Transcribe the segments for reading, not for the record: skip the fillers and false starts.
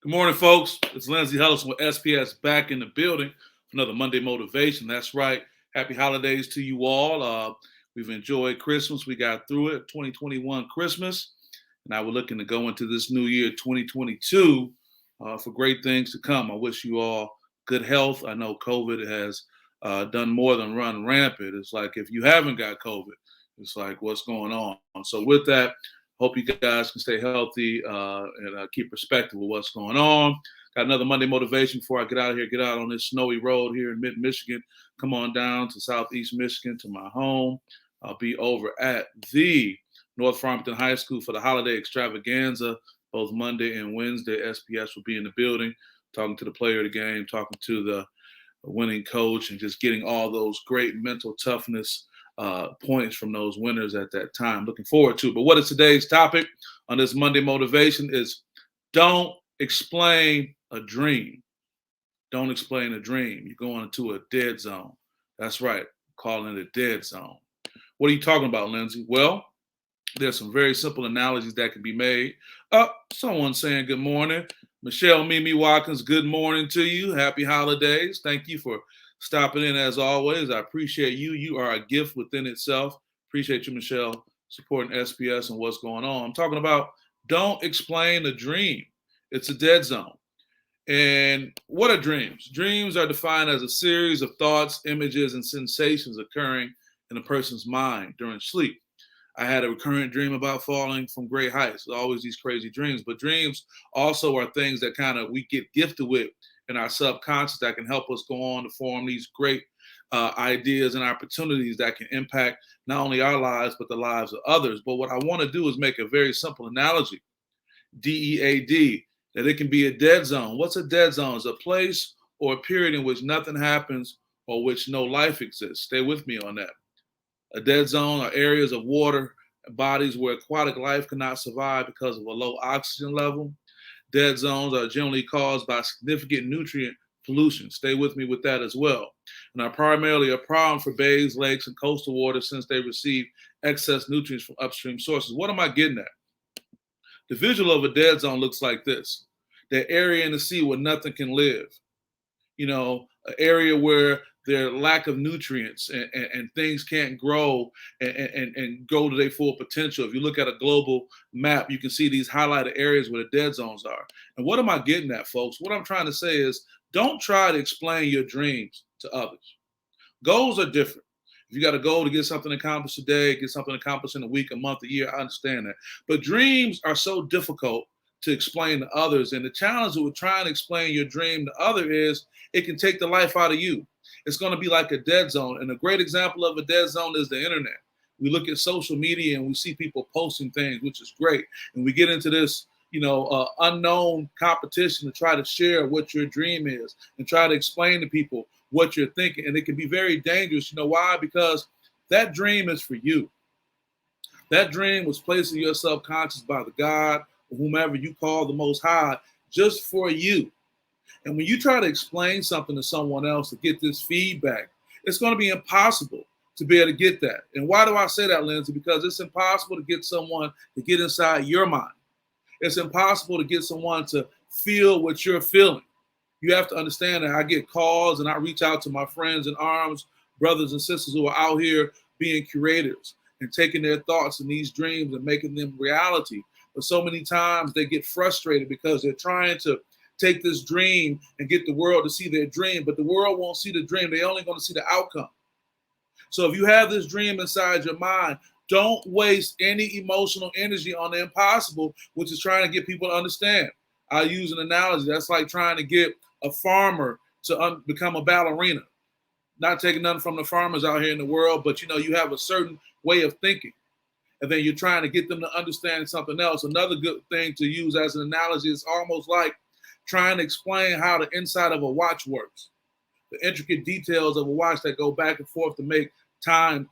Good morning, folks. It's Lindsey Huddleston with SPS back in the building for another Monday Motivation. That's right. Happy holidays to you all. We've enjoyed Christmas. We got through it, 2021 Christmas. And now we're looking to go into this new year, 2022, for great things to come. I wish you all good health. I know COVID has done more than run rampant. It's like if you haven't got COVID, it's like what's going on. So with that, hope you guys can stay healthy and keep perspective of what's going on. Got another Monday motivation before I get out of here. Get out on this snowy road here in mid-Michigan. Come on down to southeast Michigan to my home. I'll be over at the North Farmington High School for the holiday extravaganza. Both Monday and Wednesday, SPS will be in the building, talking to the player of the game, talking to the winning coach, and just getting all those great mental toughness points from those winners at that time. Looking forward to it. But what is today's topic on this Monday motivation is don't explain a dream. Don't explain a dream. You're going into a dead zone. That's right. Calling it a dead zone. What are you talking about, Lindsey? Well, there's some very simple analogies that can be made. Someone saying good morning. Michelle Mimi Watkins, good morning to you. Happy holidays. Thank you for stopping in as always. I appreciate you. You are a gift within itself. Appreciate you, Michelle, supporting SPS and what's going on. I'm talking about don't explain a dream. It's a dead zone. And what are dreams? Dreams are defined as a series of thoughts, images, and sensations occurring in a person's mind during sleep. I had a recurrent dream about falling from great heights. Always these crazy dreams. But dreams also are things that kind of we get gifted with in our subconscious that can help us go on to form these great ideas and opportunities that can impact not only our lives, but the lives of others. But what I want to do is make a very simple analogy. DEAD, that it can be a dead zone. What's a dead zone? It's a place or a period in which nothing happens or which no life exists. Stay with me on that. A dead zone are areas of water bodies where aquatic life cannot survive because of a low oxygen level. Dead zones are generally caused by significant nutrient pollution. Stay with me with that as well. And are primarily a problem for bays, lakes, and coastal waters since they receive excess nutrients from upstream sources. What am I getting at? The visual of a dead zone looks like this. That area in the sea where nothing can live. An area where there lack of nutrients and things can't grow and go to their full potential. If you look at a global map, you can see these highlighted areas where the dead zones are. And what am I getting at, folks? What I'm trying to say is don't try to explain your dreams to others. Goals are different. If you got a goal to get something accomplished today, get something accomplished in a week, a month, a year, I understand that. But dreams are so difficult to explain to others. And the challenge with trying to explain your dream to others is it can take the life out of you. It's going to be like a dead zone. And a great example of a dead zone is the internet. We look at social media and we see people posting things, which is great. And we get into this, unknown competition to try to share what your dream is and try to explain to people what you're thinking. And it can be very dangerous. You know why? Because that dream is for you. That dream was placed in your subconscious by the God or whomever you call the Most High just for you. And when you try to explain something to someone else to get this feedback, it's going to be impossible to be able to get that. And why do I say that, Lindsey? Because it's impossible to get someone to get inside your mind. It's impossible to get someone to feel what you're feeling. You have to understand that I get calls and I reach out to my friends in arms, brothers and sisters who are out here being curators and taking their thoughts and these dreams and making them reality. But so many times they get frustrated because they're trying to take this dream and get the world to see their dream, but the world won't see the dream. They're only going to see the outcome. So if you have this dream inside your mind, don't waste any emotional energy on the impossible, which is trying to get people to understand. I use an analogy. That's like trying to get a farmer to become a ballerina. Not taking nothing from the farmers out here in the world, but you have a certain way of thinking. And then you're trying to get them to understand something else. Another good thing to use as an analogy is almost like trying to explain how the inside of a watch works, the intricate details of a watch that go back and forth to make time,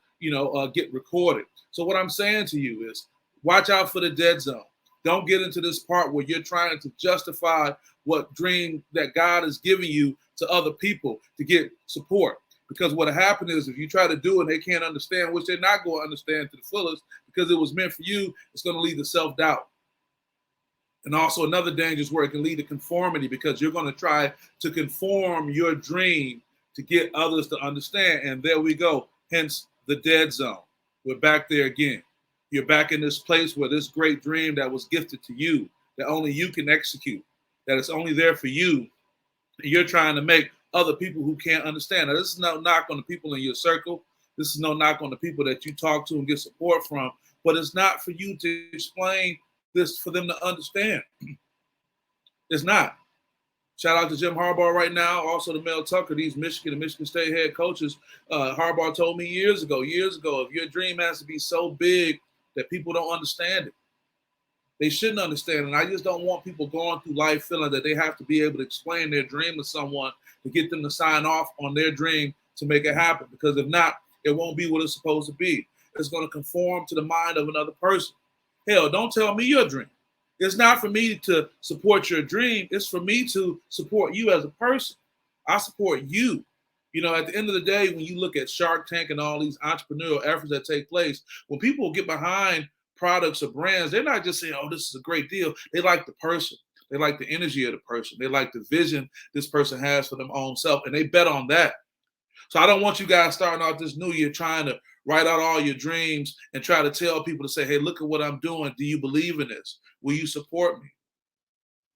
get recorded. So what I'm saying to you is watch out for the dead zone. Don't get into this part where you're trying to justify what dream that God is giving you to other people to get support. Because what happened is if you try to do it, they can't understand, which they're not going to understand to the fullest because it was meant for you, it's going to lead to self-doubt. And also another danger is where it can lead to conformity, because you're going to try to conform your dream to get others to understand. And there we go. Hence the dead zone. We're back there again. You're back in this place where this great dream that was gifted to you, that only you can execute, that it's only there for you, you're trying to make other people who can't understand. Now, this is no knock on the people in your circle. This is no knock on the people that you talk to and get support from. But it's not for you to explain this for them to understand. It's not. Shout out to Jim Harbaugh right now, also to Mel Tucker, these Michigan and Michigan State head coaches. Harbaugh told me years ago, if your dream has to be so big that people don't understand it, they shouldn't understand. And I just don't want people going through life feeling that they have to be able to explain their dream to someone to get them to sign off on their dream to make it happen. Because if not, it won't be what it's supposed to be. It's going to conform to the mind of another person. Hell, don't tell me your dream. It's not for me to support your dream. It's for me to support you as a person. I support you. You know, at the end of the day, when you look at Shark Tank and all these entrepreneurial efforts that take place, when people get behind products or brands, they're not just saying, oh, this is a great deal. They like the person. They like the energy of the person. They like the vision this person has for their own self, and they bet on that. So I don't want you guys starting out this new year trying to write out all your dreams and try to tell people to say, hey, look at what I'm doing. Do you believe in this? Will you support me?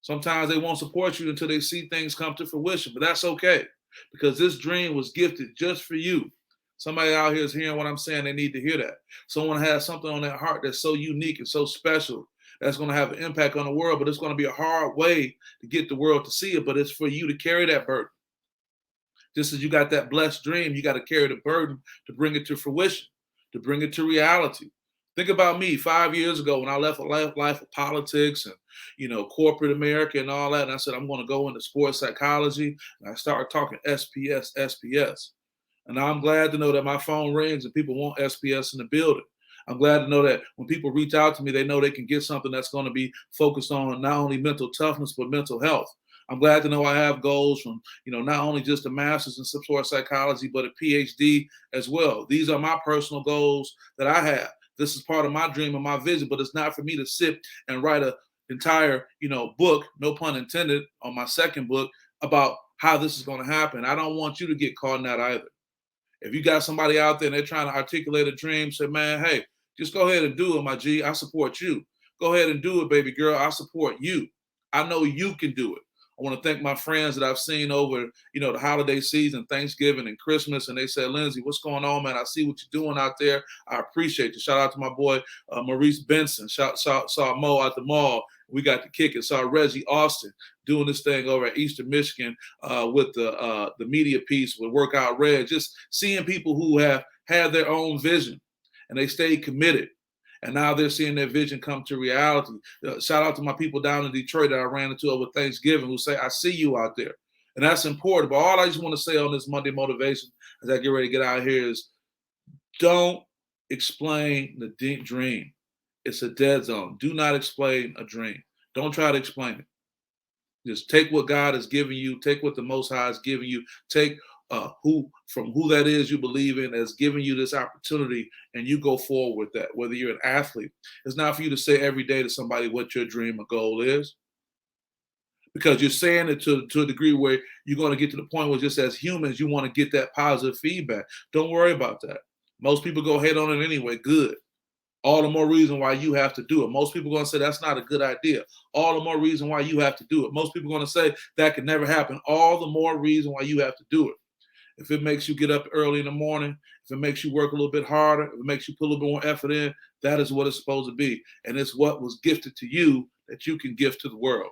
Sometimes they won't support you until they see things come to fruition, but that's okay, because this dream was gifted just for you. Somebody out here is hearing what I'm saying. They need to hear that. Someone has something on their heart that's so unique and so special that's going to have an impact on the world, but it's going to be a hard way to get the world to see it, but it's for you to carry that burden. Just as you got that blessed dream, you got to carry the burden to bring it to fruition, to bring it to reality. Think about me 5 years ago when I left a life of politics and, you know, corporate America and all that. And I said, I'm going to go into sports psychology. And I started talking SPS. And I'm glad to know that my phone rings and people want SPS in the building. I'm glad to know that when people reach out to me, they know they can get something that's going to be focused on not only mental toughness, but mental health. I'm glad to know I have goals from, you know, not only just a master's in sports psychology, but a PhD as well. These are my personal goals that I have. This is part of my dream and my vision, but it's not for me to sit and write an entire, you know, book, no pun intended, on my second book about how this is going to happen. I don't want you to get caught in that either. If you got somebody out there and they're trying to articulate a dream, say, man, hey, just go ahead and do it, my G. I support you. Go ahead and do it, baby girl. I support you. I know you can do it. I want to thank my friends that I've seen over, you know, the holiday season, Thanksgiving and Christmas. And they said, Lindsay, what's going on, man? I see what you're doing out there. I appreciate you. Shout out to my boy, Maurice Benson. Saw Mo at the mall. We got to kick it. Saw Reggie Austin doing this thing over at Eastern Michigan with the media piece with Workout Red. Just seeing people who have had their own vision and they stayed committed. And now they're seeing their vision come to reality. Shout out to my people down in Detroit that I ran into over Thanksgiving who say, I see you out there. And that's important. But all I just want to say on this Monday motivation as I get ready to get out here is don't explain the dream. It's a dead zone. Do not explain a dream. Don't try to explain it. Just take what God has given you. Take what the Most High has given you. Take who that is you believe in has given you this opportunity, and you go forward with that. Whether you're an athlete, it's not for you to say every day to somebody what your dream or goal is, because you're saying it to a degree where you're going to get to the point where just as humans, you want to get that positive feedback. Don't worry about that. Most people go head on it anyway. Good. All the more reason why you have to do it. Most people are going to say that's not a good idea. All the more reason why you have to do it. Most people are going to say that could never happen. All the more reason why you have to do it. If it makes you get up early in the morning, if it makes you work a little bit harder, if it makes you put a little bit more effort in, that is what it's supposed to be. And it's what was gifted to you that you can gift to the world.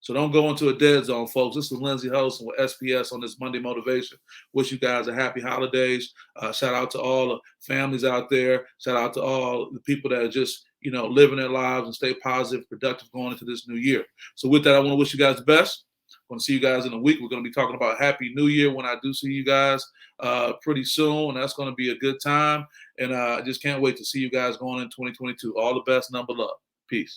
So don't go into a dead zone, folks. This is Lindsay Huddleston with SPS on this Monday Motivation. Wish you guys a happy holidays. Shout out to all the families out there. Shout out to all the people that are just, you know, living their lives and stay positive, productive going into this new year. So with that, I want to wish you guys the best. I want to see you guys in a week. We're going to be talking about Happy New Year when I do see you guys pretty soon. And that's going to be a good time. And I just can't wait to see you guys going in 2022. All the best. Number love. Peace.